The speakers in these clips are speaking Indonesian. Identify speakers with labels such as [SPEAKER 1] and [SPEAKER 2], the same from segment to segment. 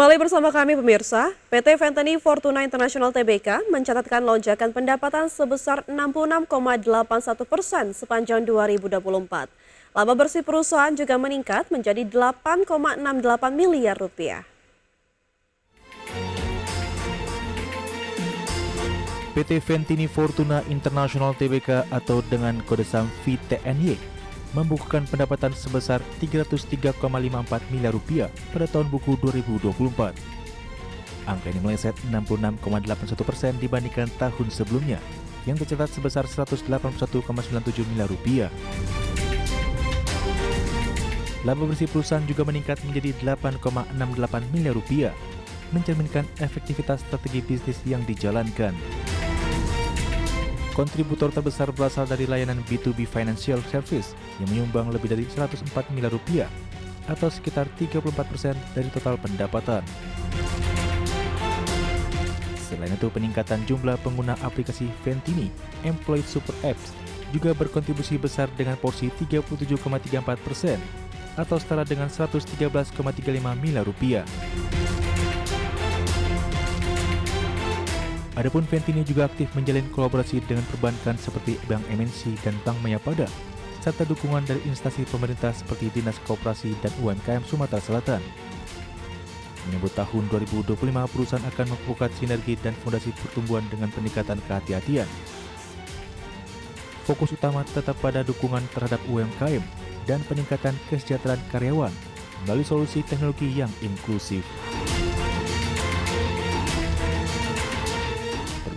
[SPEAKER 1] Kembali bersama kami pemirsa, PT Ventani Fortuna International Tbk mencatatkan lonjakan pendapatan sebesar 66,81% sepanjang 2024. Laba bersih perusahaan juga meningkat menjadi 8,68 miliar rupiah.
[SPEAKER 2] PT Ventani Fortuna International Tbk atau dengan kode saham VTNY membukukan pendapatan sebesar 303,54 miliar rupiah pada tahun buku 2024. Angka ini meleset 66,81% dibandingkan tahun sebelumnya yang tercatat sebesar 181,97 miliar rupiah. Laba bersih perusahaan juga meningkat menjadi 8,68 miliar rupiah, mencerminkan efektivitas strategi bisnis yang dijalankan. Kontributor terbesar berasal dari layanan B2B Financial Service yang menyumbang lebih dari 104 miliar rupiah atau sekitar 34% dari total pendapatan. Selain itu, peningkatan jumlah pengguna aplikasi Ventini Employee Super Apps juga berkontribusi besar dengan porsi 37,34% atau setara dengan 113,35 miliar rupiah. Adapun Ventini juga aktif menjalin kolaborasi dengan perbankan seperti Bank MNC dan Bank Mayapada, serta dukungan dari instansi pemerintah seperti Dinas Koperasi dan UMKM Sumatera Selatan. Menyebut tahun 2025, perusahaan akan memperkuat sinergi dan fondasi pertumbuhan dengan peningkatan kehati-hatian. Fokus utama tetap pada dukungan terhadap UMKM dan peningkatan kesejahteraan karyawan melalui solusi teknologi yang inklusif.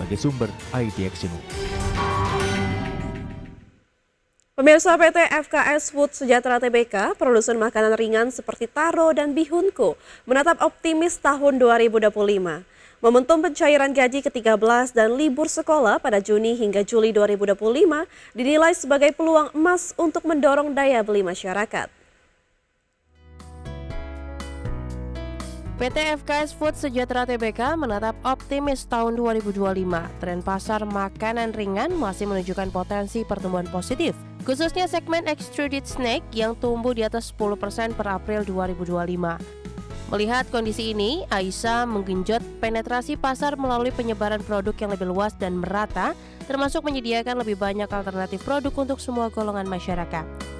[SPEAKER 2] Berbagai sumber IDX News.
[SPEAKER 1] Pemirsa, PT FKS Food Sejahtera Tbk, produsen makanan ringan seperti taro dan bihunku, menatap optimis tahun 2025. Momentum pencairan gaji ke-13 dan libur sekolah pada Juni hingga Juli 2025 dinilai sebagai peluang emas untuk mendorong daya beli masyarakat.
[SPEAKER 3] PT FKS Food Sejahtera Tbk menatap optimis tahun 2025. Tren pasar makanan ringan masih menunjukkan potensi pertumbuhan positif, khususnya segmen extruded snack yang tumbuh di atas 10% per April 2025. Melihat kondisi ini, Aisyah menggenjot penetrasi pasar melalui penyebaran produk yang lebih luas dan merata, termasuk menyediakan lebih banyak alternatif produk untuk semua golongan masyarakat.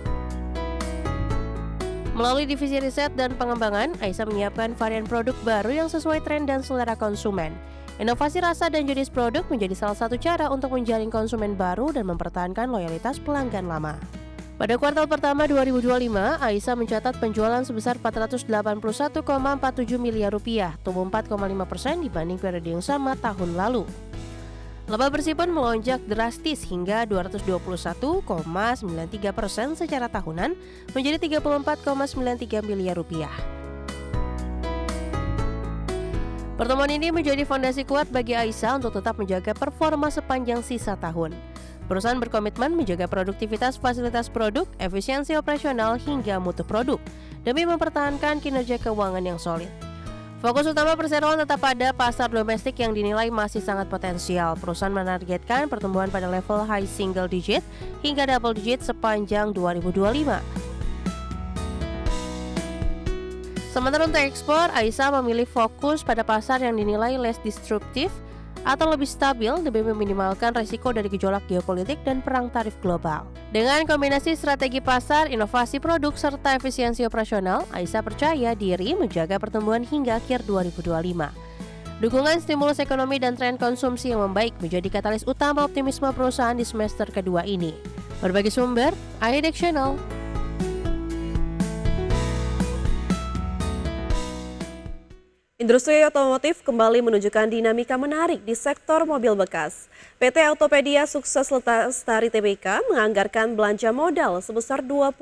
[SPEAKER 3] Melalui divisi riset dan pengembangan, Aisyah menyiapkan varian produk baru yang sesuai tren dan selera konsumen. Inovasi rasa dan jenis produk menjadi salah satu cara untuk menjaring konsumen baru dan mempertahankan loyalitas pelanggan lama. Pada kuartal pertama 2025, Aisyah mencatat penjualan sebesar 481,47 miliar rupiah, tumbuh 4,5% dibanding periode yang sama tahun lalu. Laba bersih pun melonjak drastis hingga 221,93% secara tahunan menjadi 34,93 miliar rupiah. Pertemuan ini menjadi fondasi kuat bagi Aisyah untuk tetap menjaga performa sepanjang sisa tahun. Perusahaan berkomitmen menjaga produktivitas fasilitas produk, efisiensi operasional hingga mutu produk demi mempertahankan kinerja keuangan yang solid. Fokus utama perseroan tetap pada pasar domestik yang dinilai masih sangat potensial. Perusahaan menargetkan pertumbuhan pada level high single digit hingga double digit sepanjang 2025. Sementara untuk ekspor, Aisyah memilih fokus pada pasar yang dinilai less disruptive atau lebih stabil demi meminimalkan risiko dari gejolak geopolitik dan perang tarif global. Dengan kombinasi strategi pasar, inovasi produk, serta efisiensi operasional, Aisyah percaya diri menjaga pertumbuhan hingga akhir 2025. Dukungan stimulus ekonomi dan tren konsumsi yang membaik menjadi katalis utama optimisme perusahaan di semester kedua ini. Berbagai sumber, IDX Channel.
[SPEAKER 1] Industri otomotif kembali menunjukkan dinamika menarik di sektor mobil bekas. PT Autopedia Sukses Lestari Tbk menganggarkan belanja modal sebesar 20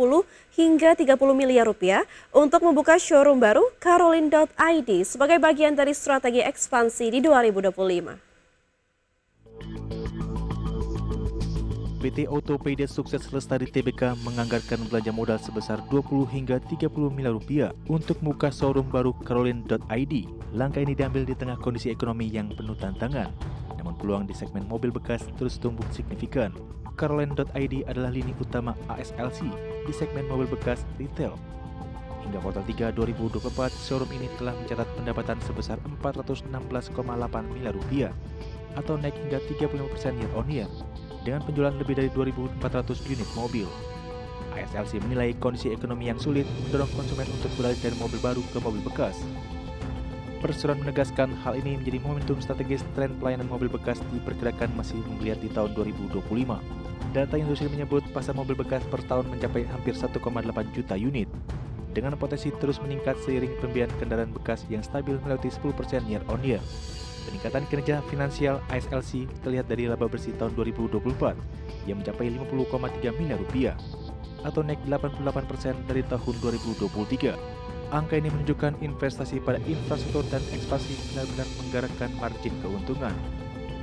[SPEAKER 1] hingga 30 miliar rupiah untuk membuka showroom baru Caroline.id sebagai bagian dari strategi ekspansi di 2025.
[SPEAKER 2] PT Autopedia Sukses Lestari Tbk menganggarkan belanja modal sebesar 20 hingga 30 miliar rupiah untuk membuka showroom baru Caroline.id. Langkah ini diambil di tengah kondisi ekonomi yang penuh tantangan, namun peluang di segmen mobil bekas terus tumbuh signifikan. Caroline.id adalah lini utama ASLC di segmen mobil bekas retail. Hingga kuartal 3 2024, showroom ini telah mencatat pendapatan sebesar 416,8 miliar rupiah atau naik hingga 35% year on year dengan penjualan lebih dari 2.400 unit mobil. ASLC menilai kondisi ekonomi yang sulit mendorong konsumen untuk beralih dari mobil baru ke mobil bekas. Perseroan menegaskan hal ini menjadi momentum strategis tren pelayanan mobil bekas diperkirakan masih menggeliat di tahun 2025. Data industri menyebut pasar mobil bekas per tahun mencapai hampir 1,8 juta unit, dengan potensi terus meningkat seiring pembelian kendaraan bekas yang stabil melewati 10% year on year. Peningkatan kinerja finansial ASLC terlihat dari laba bersih tahun 2024 yang mencapai 50,3 miliar rupiah atau naik 88% dari tahun 2023. Angka ini menunjukkan investasi pada infrastruktur dan ekspansi benar-benar menggerakkan margin keuntungan.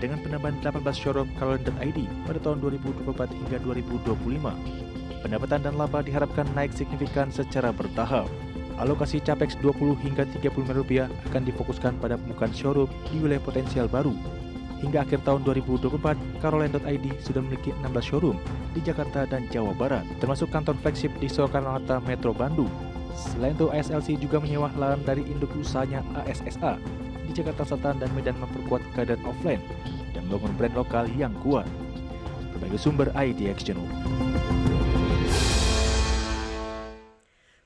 [SPEAKER 2] Dengan penambahan 18 showroom Carolin.id pada tahun 2024 hingga 2025, pendapatan dan laba diharapkan naik signifikan secara bertahap. Alokasi capex 20 hingga 30 miliar rupiah akan difokuskan pada pembukaan showroom di wilayah potensial baru. Hingga akhir tahun 2024, Carolin.id sudah memiliki 16 showroom di Jakarta dan Jawa Barat, termasuk kantor flagship di Soekarno-Hatta Metro Bandung. Selain itu, ASLC juga menyewa lahan dari induk usahanya ASSA di Jakarta Selatan dan Medan memperkuat keadaan offline dan membangun brand lokal yang kuat. Berbagai sumber IDX Channel.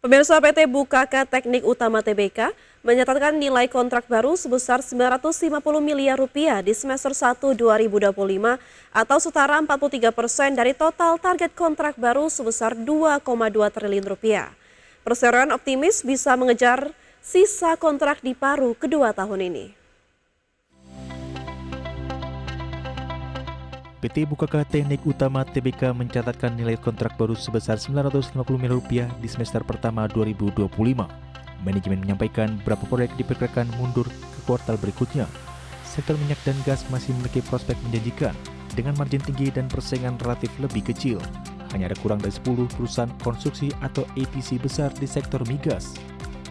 [SPEAKER 1] Pemirsa, PT Bukaka Teknik Utama Tbk mencatatkan nilai kontrak baru sebesar 950 miliar rupiah di semester 1 2025 atau setara 43% dari total target kontrak baru sebesar 2,2 triliun rupiah. Perseroan optimis bisa mengejar sisa kontrak di paruh kedua tahun ini.
[SPEAKER 2] PT Bukaka Teknik Utama Tbk mencatatkan nilai kontrak baru sebesar 950 miliar rupiah di semester pertama 2025. Manajemen menyampaikan beberapa proyek diperkirakan mundur ke kuartal berikutnya. Sektor minyak dan gas masih memiliki prospek menjanjikan dengan margin tinggi dan persaingan relatif lebih kecil. Hanya ada kurang dari 10 perusahaan konstruksi atau EPC besar di sektor migas.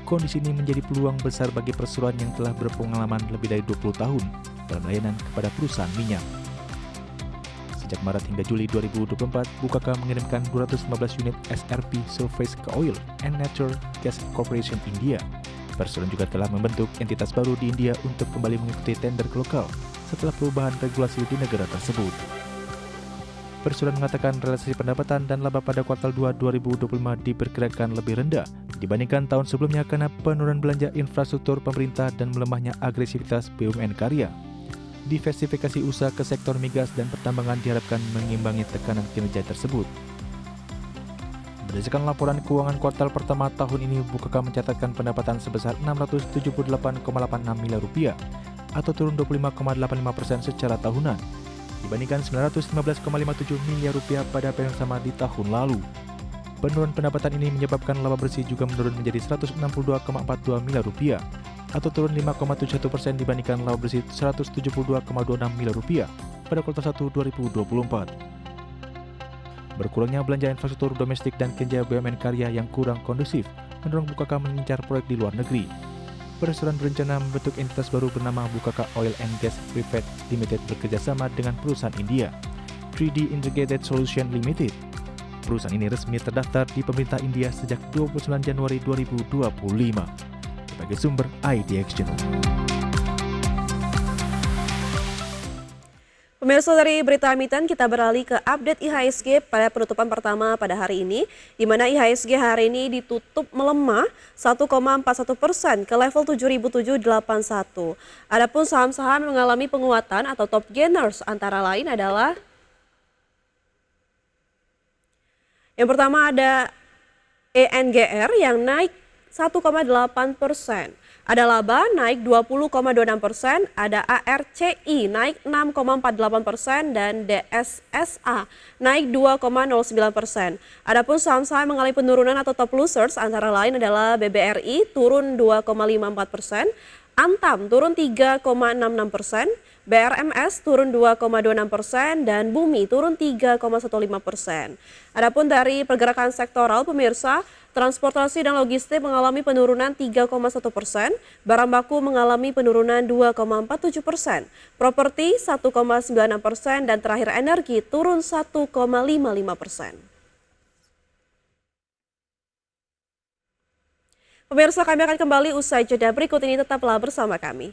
[SPEAKER 2] Kondisi ini menjadi peluang besar bagi perseroan yang telah berpengalaman lebih dari 20 tahun dalam layanan kepada perusahaan minyak. Sejak Maret hingga Juli 2024, Bukaka mengirimkan 215 unit SRP Surface ke Oil and Natural Gas Corporation India. Perseroan juga telah membentuk entitas baru di India untuk kembali mengikuti tender ke lokal setelah perubahan regulasi di negara tersebut. Perseroan mengatakan realisasi pendapatan dan laba pada kuartal 2 2025 diperkirakan lebih rendah dibandingkan tahun sebelumnya karena penurunan belanja infrastruktur pemerintah dan melemahnya agresivitas BUMN karya. Diversifikasi usaha ke sektor migas dan pertambangan diharapkan mengimbangi tekanan kinerja tersebut. Berdasarkan laporan keuangan kuartal pertama tahun ini, Bukaka mencatatkan pendapatan sebesar 678,86 miliar rupiah atau turun 25,85% secara tahunan dibandingkan 915,57 miliar rupiah pada periode yang sama di tahun lalu. Penurunan pendapatan ini menyebabkan laba bersih juga menurun menjadi 162,42 miliar rupiah atau turun 5,71% dibandingkan laba bersih 172,26 miliar rupiah pada kuartal 1 2024. Berkurangnya belanja infrastruktur domestik dan kinerja BUMN karya yang kurang kondusif mendorong Bukaka mengincar proyek di luar negeri. Perseroan berencana membentuk entitas baru bernama Bukaka Oil and Gas Private Limited bekerjasama dengan perusahaan India, 3D Integrated Solution Limited. Perusahaan ini resmi terdaftar di pemerintah India sejak 29 Januari 2025. Sebagai sumber IDX Channel.
[SPEAKER 1] Pemirsa, dari berita emiten kita beralih ke update IHSG pada penutupan pertama pada hari ini, di mana IHSG hari ini ditutup melemah 1,41% ke level 7.781. Adapun saham-saham mengalami penguatan atau top gainers antara lain adalah yang pertama ada ENGR yang naik 1,8%. Ada laba naik 20,26%, ada ARCI naik 6,48% dan DSSA naik 2,09%. Adapun saham-saham mengalami penurunan atau top losers antara lain adalah BBRI turun 2,54%, Antam turun 3,66%, BRMS turun 2,26% dan Bumi turun 3,15%. Adapun dari pergerakan sektoral, pemirsa, transportasi dan logistik mengalami penurunan 3,1%, barang baku mengalami penurunan 2,47%, properti 1,96% dan terakhir energi turun 1,55%. Pemirsa, kami akan kembali usai jeda berikut ini, tetaplah bersama kami.